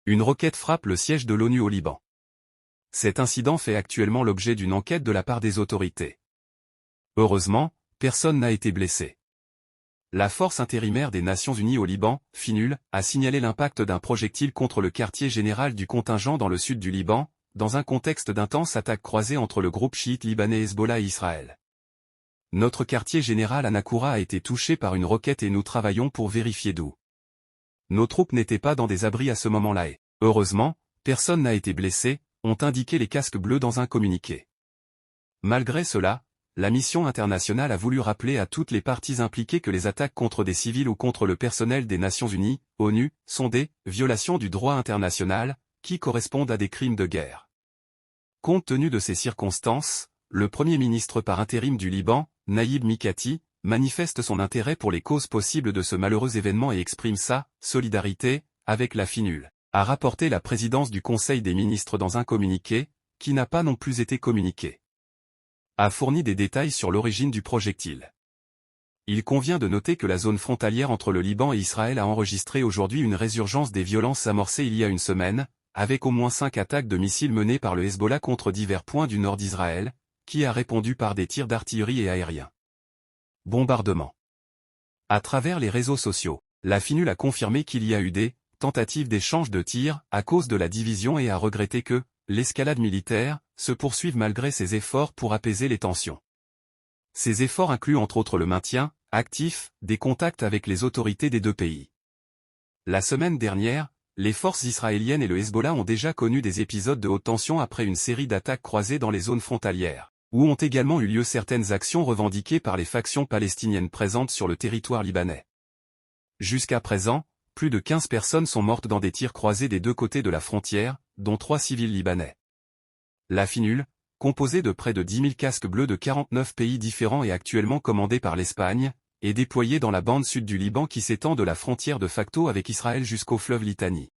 Une roquette frappe le siège de l'ONU au Liban. Cet incident fait actuellement l'objet d'une enquête de la part des autorités. Heureusement, personne n'a été blessé. La force intérimaire des Nations Unies au Liban, FINUL, a signalé l'impact d'un projectile contre le quartier général du contingent dans le sud du Liban, dans un contexte d'intenses attaques croisées entre le groupe chiite libanais Hezbollah et Israël. Notre quartier général à Nakoura a été touché par une roquette et nous travaillons pour vérifier d'où. Nos troupes n'étaient pas dans des abris à ce moment-là et, heureusement, personne n'a été blessé, ont indiqué les casques bleus dans un communiqué. Malgré cela, la mission internationale a voulu rappeler à toutes les parties impliquées que les attaques contre des civils ou contre le personnel des Nations Unies, ONU, sont des violations du droit international, qui correspondent à des crimes de guerre. Compte tenu de ces circonstances, le Premier ministre par intérim du Liban, Naïb Mikati, manifeste son intérêt pour les causes possibles de ce malheureux événement et exprime sa solidarité avec la FINUL, a rapporté la présidence du Conseil des ministres dans un communiqué, qui n'a pas non plus été communiqué. A fourni des détails sur l'origine du projectile. Il convient de noter que la zone frontalière entre le Liban et Israël a enregistré aujourd'hui une résurgence des violences amorcées il y a une semaine, avec au moins 5 attaques de missiles menées par le Hezbollah contre divers points du nord d'Israël, qui a répondu par des tirs d'artillerie et aériens. Bombardement. À travers les réseaux sociaux, la FINUL a confirmé qu'il y a eu des tentatives d'échange de tirs à cause de la division et a regretté que l'escalade militaire se poursuive malgré ses efforts pour apaiser les tensions. Ces efforts incluent entre autres le maintien actif des contacts avec les autorités des deux pays. La semaine dernière, les forces israéliennes et le Hezbollah ont déjà connu des épisodes de haute tension après une série d'attaques croisées dans les zones frontalières, où ont également eu lieu certaines actions revendiquées par les factions palestiniennes présentes sur le territoire libanais. Jusqu'à présent, plus de 15 personnes sont mortes dans des tirs croisés des deux côtés de la frontière, dont 3 civils libanais. La FINUL, composée de près de 10 000 casques bleus de 49 pays différents et actuellement commandée par l'Espagne, est déployée dans la bande sud du Liban qui s'étend de la frontière de facto avec Israël jusqu'au fleuve Litani.